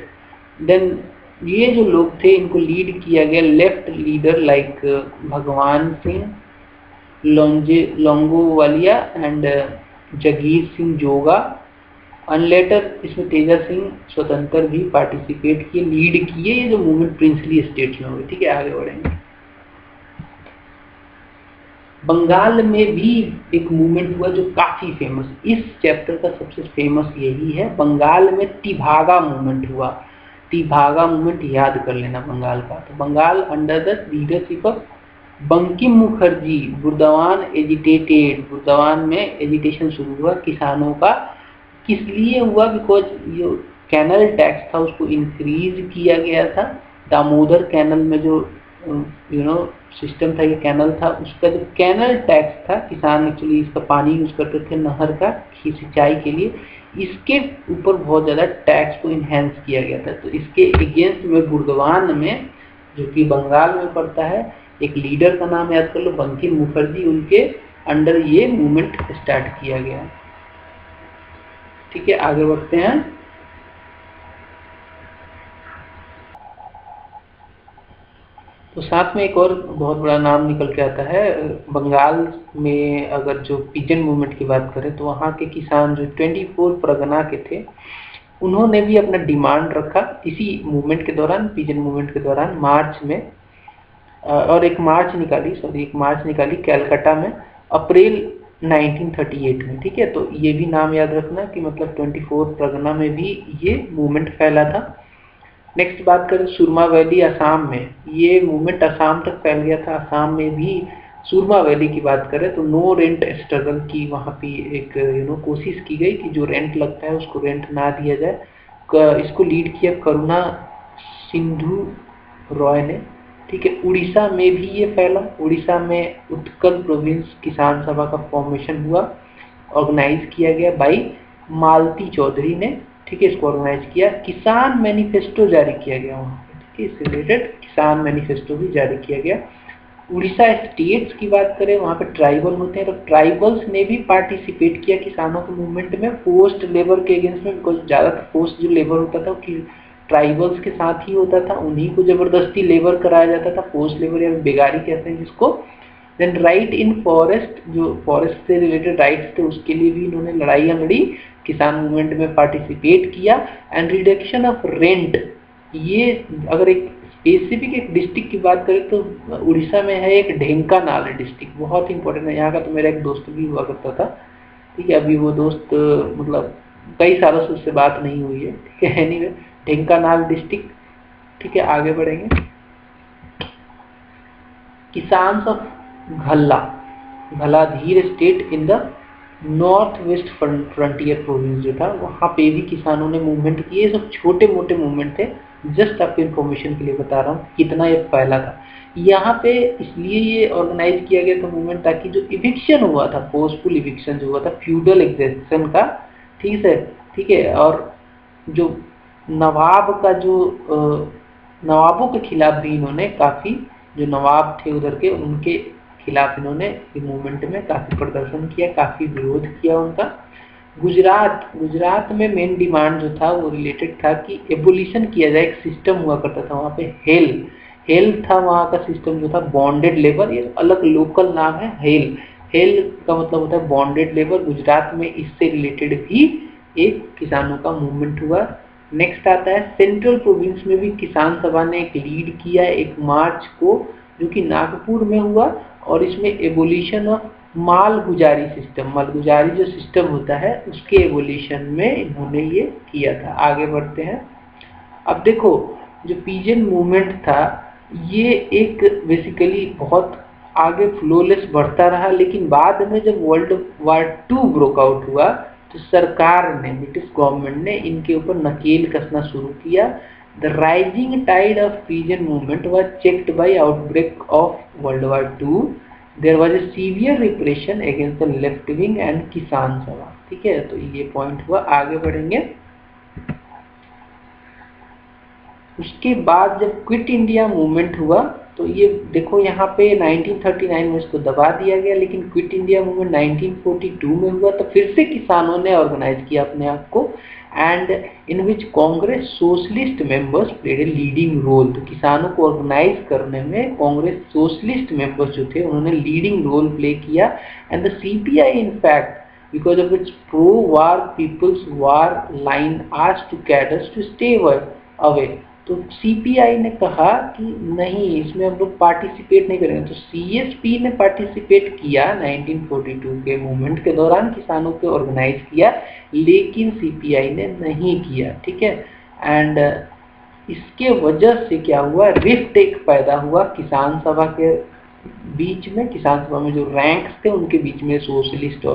देन ये जो लोग थे इनको लीड किया गया लेफ्ट लीडर लाइक भगवान सिंह लोंगोवालिया एंड जगीर सिंह जोगा। अनलेटर इसमें तेजा सिंह स्वतंत्र भी पार्टिसिपेट किए, लीड किए ये जो मूवमेंट प्रिंसली स्टेट्स में हुई। ठीक है, आगे बढ़ेंगे। बंगाल में भी एक मूवमेंट हुआ जो काफी फेमस, इस चैप्टर का सबसे फेमस यही है। बंगाल में तिभागा मूवमेंट हुआ। तिभागा मूवमेंट याद कर लेना बंगाल का। तो Bengal under the leadership of Bankim Mukherjee, Burdwan agitated. Burdwan में एजिटेशन शुरू हुआ किसानों का। किस लिए हुआ? बिकॉज जो कैनल टैक्स था उसको इंक्रीज किया गया था। दामोदर कैनल में जो सिस्टम था, ये कैनल था, उसका जो कैनल टैक्स था, किसान एक्चुअली इसका पानी यूज करते थे नहर का सिंचाई के लिए, इसके ऊपर बहुत ज़्यादा टैक्स को इन्हेंस किया गया था। तो इसके अगेंस्ट में बुर्दवान में, जो कि बंगाल में पड़ता है, एक लीडर का नाम याद कर लो, बंकिम मुखर्जी, उनके अंडर ये मूवमेंट स्टार्ट किया गया। ठीक है, आगे बढ़ते हैं। तो साथ में एक और बहुत बड़ा नाम निकल के आता है बंगाल में। अगर जो पीजन मूवमेंट की बात करें तो वहाँ के किसान जो 24 परगना के थे, उन्होंने भी अपना डिमांड रखा इसी मूवमेंट के दौरान, पीजन मूवमेंट के दौरान, मार्च में। और एक मार्च निकाली कैलकाटा में अप्रैल 1938 में। ठीक है, तो ये भी नाम याद रखना कि मतलब 24 परगना में भी ये मूवमेंट फैला था। नेक्स्ट बात करें सुरमा वैली असम में, ये मूवमेंट असम तक फैल गया था। असम में भी सुरमा वैली की बात करें तो नो रेंट स्ट्रगल की वहाँ पे एक कोशिश की गई कि जो रेंट लगता है उसको रेंट ना दिया जाए। इसको लीड किया करुणा सिंधु रॉय ने। ठीक है, उड़ीसा में भी ये फैला। उड़ीसा में उत्कल प्रोविंस किसान सभा का फॉर्मेशन हुआ, ऑर्गेनाइज किया गया बाई मालती चौधरी ने। ठीक है, इसको ऑर्गेनाइज किया। किसान मैनिफेस्टो जारी किया गया वहाँ पे। ठीक है, इससे रिलेटेड किसान मैनिफेस्टो भी जारी किया गया। उड़ीसा स्टेट्स की बात करें, वहाँ पे ट्राइबल होते हैं, तो ट्राइबल्स ने भी पार्टिसिपेट किया किसानों के मूवमेंट में फोर्स्ड लेबर के अगेंस्ट में। बिकॉज ज़्यादातर फोर्स्ड जो लेबर होता था कि ट्राइबल्स के साथ ही होता था, उन्हीं को जबरदस्ती लेबर कराया जाता था, फोर्स्ड लेबर या बेगारी कहते हैं जिसको। देन राइट इन फॉरेस्ट, जो फॉरेस्ट से रिलेटेड राइट्स थे उसके लिए भी इन्होंने लड़ाइयाँ लड़ी, किसान मूवमेंट में पार्टिसिपेट किया। एंड रिडक्शन ऑफ रेंट, ये अगर एक स्पेसिफिक एक डिस्ट्रिक्ट की बात करें तो उड़ीसा में है एक ढेंकानाल डिस्ट्रिक्ट, बहुत इंपॉर्टेंट है। यहाँ का तो मेरा एक दोस्त भी हुआ करता था। ठीक है, अभी वो दोस्त मतलब कई सालों से उससे बात नहीं हुई है। ठीक है, एनीवे ढेंकानाल डिस्ट्रिक्ट। ठीक है, आगे बढ़ेंगे। Kisan of Ghalladher state in the north west frontier province जो था, वहाँ पे भी किसानों ने मूवमेंट किए। ये सब छोटे मोटे मूवमेंट थे, जस्ट आपको इन्फॉर्मेशन के लिए बता रहा हूँ कितना ये फैला था। यहाँ पे इसलिए ये ऑर्गेनाइज किया गया था मूवमेंट ताकि जो इविक्शन हुआ था, फोर्सफुल इविक्शन जो हुआ था फ्यूडल एग्जेक्शन का, ठीक है, और जो नवाब का जो नवाबों के खिलाफ भी इन्होंने काफ़ी, जो नवाब थे उधर के, उनके खिलाफ इन्होंने मूवमेंट में काफ़ी प्रदर्शन किया, काफ़ी विरोध किया उनका। गुजरात में मेन डिमांड जो था वो रिलेटेड था कि एबोलिशन किया जाए। एक सिस्टम हुआ करता था वहाँ पे, हेल था वहाँ का सिस्टम जो था, बॉन्डेड लेबर, ये अलग लोकल नाम है। हेल का मतलब होता है बॉन्डेड लेबर। गुजरात में इससे रिलेटेड भी एक किसानों का मूवमेंट हुआ। नेक्स्ट आता है सेंट्रल प्रोविंस में भी किसान सभा ने एक लीड किया एक मार्च को, जो कि नागपुर में हुआ, और इसमें एबोलिशन ऑफ मालगुजारी सिस्टम, मालगुजारी जो सिस्टम होता है उसके एबोलिशन में इन्होंने ये किया था। आगे बढ़ते हैं। अब देखो जो पीजन मूवमेंट था ये एक बेसिकली बहुत आगे फ्लोलेस बढ़ता रहा, लेकिन बाद में जब वर्ल्ड वार 2 ब्रोक आउट हुआ तो सरकार ने, ब्रिटिश गवर्नमेंट ने इनके ऊपर नकेल कसना शुरू किया। The rising tide of peasant movement was checked by outbreak of world war 2। There was a severe repression against the left wing and Kisan Sabha. ठीक है, तो ये पॉइंट हुआ। आगे बढ़ेंगे। उसके बाद जब क्विट इंडिया मूवमेंट हुआ तो ये देखो यहाँ पे 1939 में इसको दबा दिया गया, लेकिन क्विट इंडिया मूवमेंट 1942 में हुआ। तो फिर से किसानों ने ऑर्गेनाइज किया अपने आप को, and in which Congress socialist members played a leading role. तो किसानों को ऑर्गेनाइज करने में कांग्रेस सोशलिस्ट मेंबर्स जो थे उन्होंने लीडिंग रोल प्ले किया। And the CPI in fact because of its pro-war people's war line asked to cadres to stay away। तो सीपीआई ने कहा कि नहीं, इसमें हम लोग पार्टिसिपेट नहीं करेंगे। तो सीएसपी ने पार्टिसिपेट किया 1942 के मूवमेंट के दौरान, किसानों को ऑर्गेनाइज किया, लेकिन सीपीआई ने नहीं किया। ठीक है, एंड इसके वजह से क्या हुआ, रिफ्ट एक पैदा हुआ किसान सभा के बीच में। किसान सभा में जो रैंक्स थे उनके बीच में, सोशलिस्ट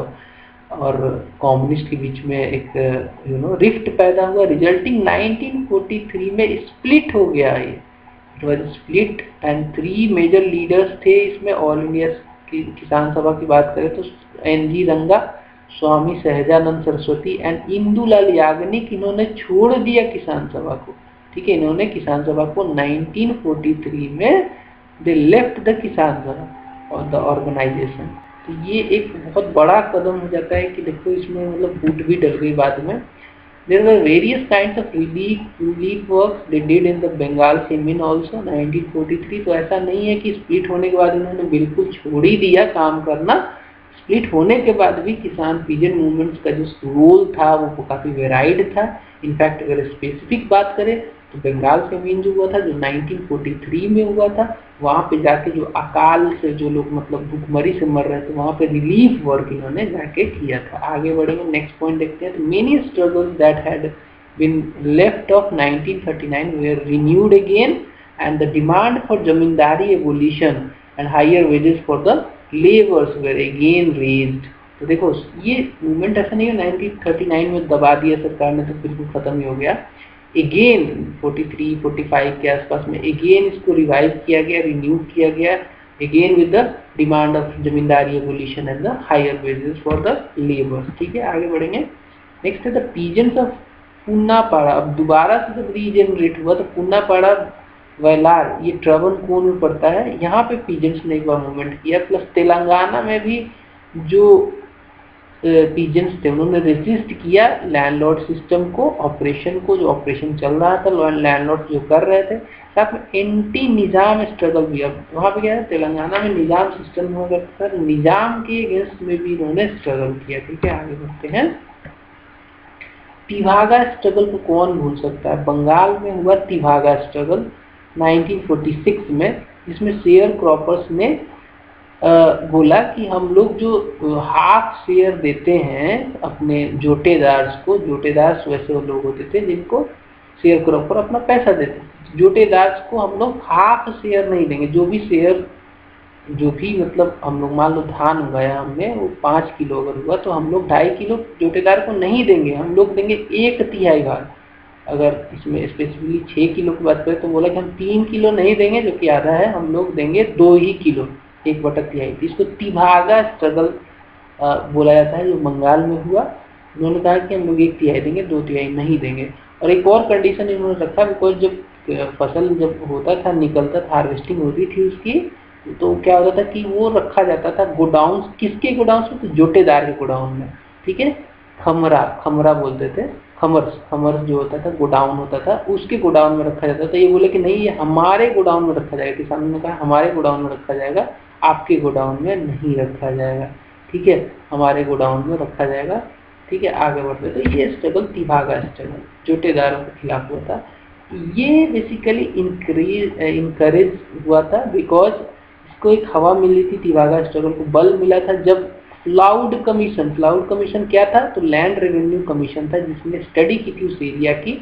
और कम्युनिस्ट के बीच में एक रिफ्ट पैदा हुआ, रिजल्टिंग 1943 में स्प्लिट हो गया। ये it was split and 3 major leaders थे इसमें। ऑल इंडिया की किसान सभा की बात करें तो एनजी रंगा, स्वामी सहजानंद सरस्वती एंड इंदुलाल याग्निक, इन्होंने छोड़ दिया किसान सभा को। ठीक है, इन्होंने किसान सभा को 1943 में दे लेफ्ट द किसान सभा और द ऑर्गेनाइजेशन। तो ये एक बहुत बड़ा कदम हो जाता है कि देखो इसमें मतलब फूट भी डल गई बाद में। There were various kinds of relief works they did in the Bengal famine also 1943। तो ऐसा नहीं है कि स्प्लिट होने के बाद उन्होंने बिल्कुल छोड़ ही दिया काम करना। स्प्लिट होने के बाद भी किसान पीजन मूवमेंट्स का जो रोल था वो काफ़ी वेराइड था। इनफैक्ट अगर स्पेसिफिक बात करें तो बंगाल फेमिन जो हुआ था, जो 1943 में हुआ था, वहाँ पे जाके जो अकाल से जो लोग मतलब भूखमरी से मर रहे थे वहाँ पे रिलीफ वर्क इन्होंने जाके किया था। आगे बढ़ेंगे, नेक्स्ट पॉइंट देखते हैं। तो many struggles that had been left of 1939 were renewed again and the demand for zamindari abolition and higher wages for the labours were again raised. तो देखो ये मूवमेंट ऐसा नहीं है 1939 में दबा दिया सरकार ने तो बिल्कुल खत्म ही हो गया। अगेन 43-45 के आसपास में अगेन इसको रिवाइव किया गया, रिन्यू किया गया, again with the demand of zamindari abolition and the higher wages for the labours. ठीक है, आगे बढ़ेंगे। नेक्स्ट है द पीजेंट्स ऑफ पुन्नापाड़ा। अब दोबारा से जब रीजनरेट हुआ तो पुन्नापाड़ा वैलार, ये ट्रावनकोर में पड़ता है, यहाँ पे पीजेंट्स ने एक बार मूवमेंट किया। प्लस तेलंगाना में भी जो पीजेंट्स थे उन्होंने रेजिस्ट किया लैंडलॉर्ड सिस्टम को, ऑपरेशन को, जो ऑपरेशन चल रहा था लैंडलॉर्ड जो कर रहे थे। साथ में एंटी निजाम स्ट्रगल भी। अब वहाँ पे क्या है, तेलंगाना में निजाम सिस्टम हुआ करता था, निजाम के अगेंस्ट में भी इन्होंने स्ट्रगल किया। ठीक है, आगे बढ़ते हैं। तिभागा स्ट्रगल को कौन भूल सकता है। बंगाल में हुआ तिभागा स्ट्रगल 1946 में, जिसमें शेयर क्रॉपर्स ने बोला कि हम लोग जो हाफ शेयर देते हैं अपने जोटेदार्स को, जोटेदार्स वैसे वो लोग होते थे जिनको शेयर क्रॉपर अपना पैसा देते थे, जोटेदार्स को हम लोग हाफ शेयर नहीं देंगे। जो भी शेयर, जो भी मतलब हम लोग मान लो धान उगाया हमने, वो 5 किलो अगर हुआ तो हम लोग 2.5 किलो जोटेदार को नहीं देंगे, हम लोग देंगे 1/3 भाग। अगर इसमें स्पेसिफिकली 6 किलो की बात करें तो बोला कि हम 3 किलो नहीं देंगे जो कि आधा है, हम लोग देंगे 2 ही किलो, 1/3। इसको तिभागा स्ट्रगल बोला जाता है, जो बंगाल में हुआ। उन्होंने कहा कि हम लोग 1/3 देंगे, 2/3 नहीं देंगे। और एक और कंडीशन इन्होंने रखा, बिकॉज जब फसल जब होता था, निकलता था, हार्वेस्टिंग होती थी उसकी, तो क्या होता था कि वो रखा जाता था गोडाउन। किसके गोडाउन में? तो जोटेदार के गोडाउन में। ठीक है, खमरा, खमरा बोलते थे, खमर्स, खमर्स जो होता था गोडाउन होता था, उसके गोडाउन में रखा जाता था। ये बोले कि नहीं, ये हमारे गोडाउन में रखा जाएगा। किसानों ने कहा हमारे गोडाउन में रखा जाएगा, आपके गोडाउन में नहीं रखा जाएगा, ठीक है, हमारे गोडाउन में रखा जाएगा, ठीक है। आगे बढ़ते तो ये स्ट्रगल तिभागा स्ट्रगल जोटेदारों के खिलाफ हुआ था। ये बेसिकली इंकरेज हुआ था बिकॉज इसको एक हवा मिली थी, तिभागा स्ट्रगल को बल मिला था जब फ्लाउड कमीशन, फ्लाउड कमीशन क्या था, तो लैंड रेवेन्यू कमीशन था, जिसने स्टडी की थी उस एरिया की,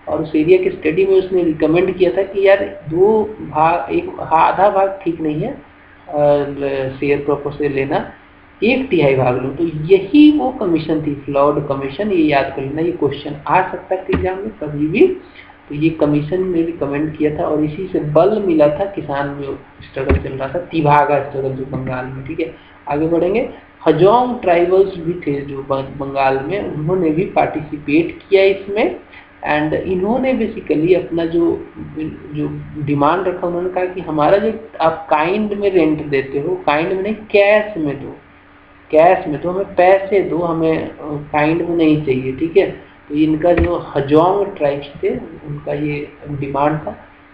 और उस एरिया की स्टडी में उसने रिकमेंड किया था कि यार दो भाग, एक आधा भाग ठीक नहीं है शेयर प्रॉपर से लेना, 1/3 भाग लो। तो यही वो कमीशन थी, फ्लाउड कमीशन, ये याद कर लेना, ये क्वेश्चन आ सकता है एग्जाम में कभी भी। तो ये कमीशन ने रिकमेंड किया था और इसी से बल मिला था किसान में स्ट्रगल चल रहा था, तिभागा स्ट्रगल जो बंगाल में, ठीक है। आगे बढ़ेंगे। हजोंग ट्राइबल्स भी थे जो बंगाल में, उन्होंने भी पार्टिसिपेट किया इसमें, एंड इन्होंने बेसिकली अपना जो डिमांड रखा, उन्होंने कहा कि हमारा जो आप काइंड में रेंट देते हो, काइंड में नहीं कैश में दो, कैश में तो हमें पैसे दो, हमें काइंड में नहीं चाहिए, ठीक है। तो इनका जो हजोंग ट्राइब्स थे उनका ये डिमांड था।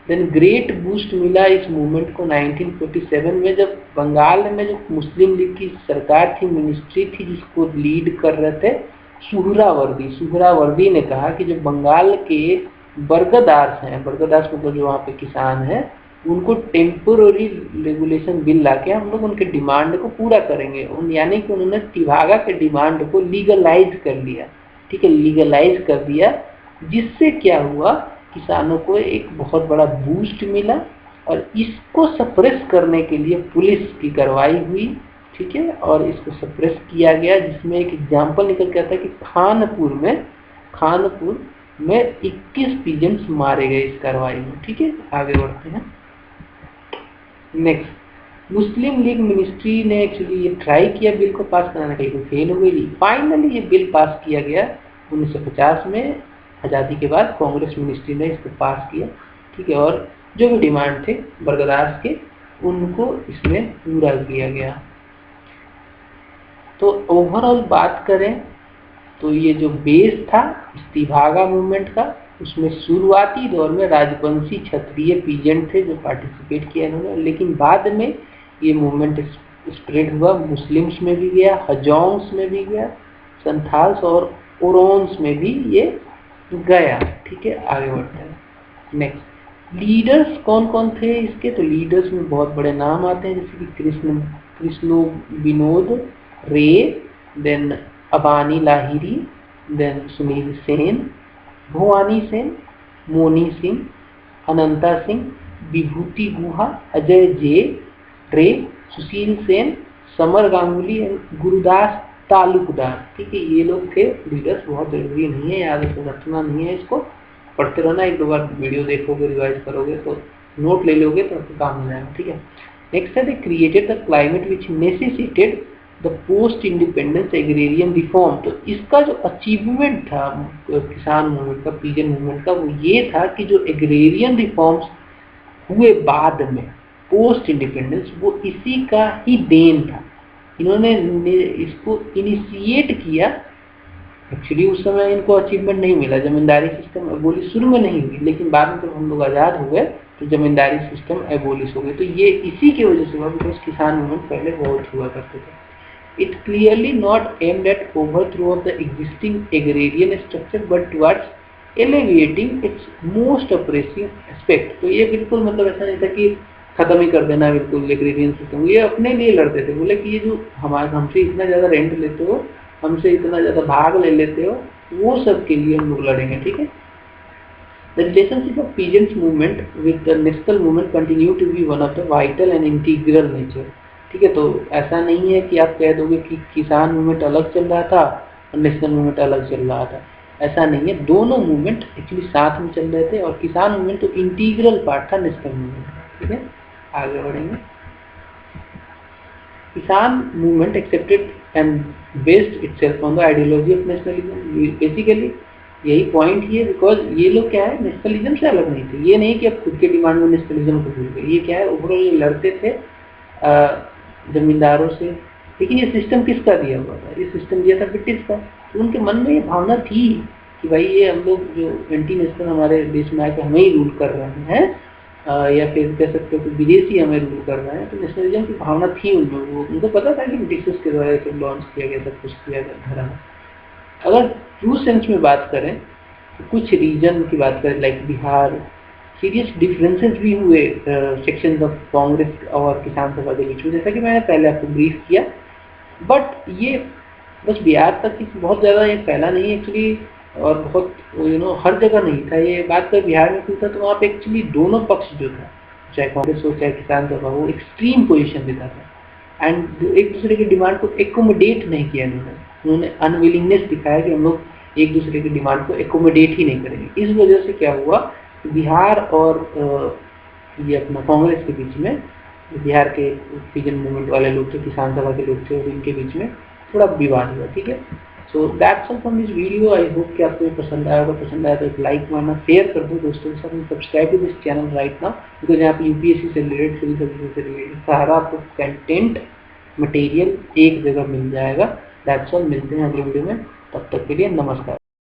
देन ग्रेट बूस्ट मिला इस मूवमेंट को 1947 में, जब बंगाल में जो मुस्लिम लीग की सरकार थी, मिनिस्ट्री थी, जिसको लीड कर रहे थे सुहरावर्दी। सुहरावर्दी ने कहा कि जो बंगाल के बरगदार्स हैं, बरगदार्स मतलब जो वहाँ पे किसान हैं, उनको टेम्पोररी रेगुलेशन बिल लाके हम लोग उनके डिमांड को पूरा करेंगे। यानी कि उन्होंने तिभागा के डिमांड को लीगलाइज कर लिया, ठीक है, लीगलाइज कर दिया, जिससे क्या हुआ, किसानों को एक बहुत बड़ा बूस्ट मिला, और इसको सप्रेस करने के लिए पुलिस की कार्रवाई हुई, ठीक है, और इसको सप्रेस किया गया, जिसमें एक एग्जाम्पल निकल के आता है कि खानपुर में 21 पीजेंट्स मारे गए इस कार्रवाई में, ठीक है। आगे बढ़ते हैं। नेक्स्ट, मुस्लिम लीग मिनिस्ट्री ने एक्चुअली ये ट्राई किया बिल को पास कराने के लिए, फेल हो गई। फाइनली ये बिल पास किया गया 1950 में, आज़ादी के बाद कांग्रेस मिनिस्ट्री ने इसको पास किया, ठीक है, और जो भी डिमांड थे बरगदार्स के, उनको इसमें पूरा किया गया। तो ओवरऑल बात करें तो ये जो बेस था इस तिभागा मूवमेंट का, उसमें शुरुआती दौर में राजवंशी क्षत्रिय पीजेंट थे जो पार्टिसिपेट किया इन्होंने, लेकिन बाद में ये मूवमेंट स्प्रेड हुआ, मुस्लिम्स में भी गया, हजोंग्स में भी गया, संथाल्स और ओरोन्स में भी ये गया, ठीक है। आगे बढ़ते हैं। नेक्स्ट, लीडर्स कौन कौन थे इसके, तो लीडर्स में बहुत बड़े नाम आते हैं, जैसे कि कृष्णो विनोद रे, देन अबानी लाहिरी, देन सुनील सेन, भवानी सेन, मोनी सिंह, अनंता सिंह, विभूति गुहा, अजय जे रे, सुशील सेन, समर गांगुली, गुरुदास तालुकदार, ठीक है। ये लोग थे लीडर्स, बहुत जरूरी नहीं है, याद रखना नहीं है, इसको पढ़ते रहना, एक दो बार वीडियो देखोगे, रिवाइज करोगे तो नोट ले लोगे तो आपको काम हो जाएगा, ठीक है। नेक्स्ट है, they created the climate which necessitated the post independence agrarian reform. तो इसका जो अचीवमेंट था किसान मूवमेंट का, पीजन मूवमेंट का, वो ये था कि जो एग्रेरियन रिफॉर्म्स हुए बाद में पोस्ट इंडिपेंडेंस, वो इसी का ही देन था। इन्होंने इसको इनिशिएट किया। एक्चुअली उस समय इनको अचीवमेंट नहीं मिला, जमींदारी सिस्टम एबोलिश शुरू में नहीं हुई, लेकिन बाद में जब हम लोग आज़ाद हो गए तो जमींदारी सिस्टम एबोलिश हो गई। तो ये इसी की वजह से हुआ, बिकॉज किसान मूवमेंट पहले बहुत हुआ करते थे। It clearly not aimed at overthrow of the existing agrarian structure, but towards alleviating its most oppressive aspect. तो ये बिल्कुल मतलब ऐसा नहीं था कि खत्म ही कर देना बिल्कुल एग्रेरियन सिस्टम, ये अपने लिए लड़ते थे। बोले कि ये जो हमसे इतना ज़्यादा रेंट लेते हो, हमसे इतना ज़्यादा भाग ले लेते हो, वो सब के लिए हम लोग लड़ेंगे, ठीक है। The relationship of peasants movement with the national movement continue to be one of the vital and integral nature. ठीक है, तो ऐसा नहीं है कि आप कह दोगे कि किसान मूवमेंट अलग चल रहा था और नेशनल मूवमेंट अलग चल रहा था, ऐसा नहीं है। दोनों मूवमेंट एक्चुअली साथ में चल रहे थे, और किसान मूवमेंट तो इंटीग्रल पार्ट था नेशनल मूवमेंट, ठीक है। आगे बढ़ेंगे। किसान movement accepted and based itself on the ideology of nationalism. Basically यही पॉइंट ही है, बिकॉज ये लोग क्या है, नेशनलिज्म से अलग नहीं थे। ये नहीं कि अब खुद के डिमांड में नेशनलिज्म को भूल गए, ये क्या है, ओवरऑल लड़ते थे जमींदारों से, लेकिन ये सिस्टम किसका दिया हुआ था? ये सिस्टम दिया था ब्रिटिश का। तो उनके मन में ये भावना थी कि भाई ये हम लोग जो एंटी नेशनल हमारे देश में आके हमें ही रूल कर रहे हैं, या फिर कह सकते हो कि विदेशी हमें रूल कर रहे हैं। तो नेशनलिज्म की भावना थी उन लोगों को, उनको पता था कि ब्रिटिशर्स के द्वारा सब लॉन्च किया गया, सब कुछ किया गया। अगर ट्रू सेंस में बात करें तो कुछ रीजन की बात करें लाइक बिहार, सीरियस डिफरेंसेस भी हुए सेक्शंस ऑफ कांग्रेस और किसान सभा के बीच में, जैसा कि मैंने पहले आपको ब्रीफ किया। बट ये बस बिहार तक ही बहुत ज़्यादा ये फैला नहीं एक्चुअली, और बहुत हर जगह नहीं था। ये बात कर बिहार में क्यों था, तो वहाँ पे एक्चुअली दोनों पक्ष जो था, चाहे कांग्रेस हो चाहे किसान सभा हो, एक्सट्रीम पोजीशन लेता था एंड एक दूसरे की डिमांड को एकोमोडेट नहीं किया उन्होंने अनविलिंगनेस दिखाया कि हम लोग एक दूसरे की डिमांड को एकोमोडेट ही नहीं करेंगे। इस वजह से क्या हुआ, बिहार और ये अपना कांग्रेस के बीच में, बिहार के पिजन मूवमेंट वाले लोग थे, किसान सभा के लोग थे, और इनके बीच में थोड़ा विवाद हुआ। ठीक है, so that's all from this video. I hope कि आपको पसंद आया होगा। पसंद आया तो एक लाइक मारना, शेयर कर दो दोस्तों के साथ, subscribe to this channel right now, because यहाँ पे यूपीएससी से रिलेटेड, सिविल सर्विसेज से रिलेटेड सारा आपको कंटेंट मटेरियल एक जगह मिल जाएगा। दैट्स ऑल, मिलते हैं अगले वीडियो में, तब तक के लिए नमस्कार।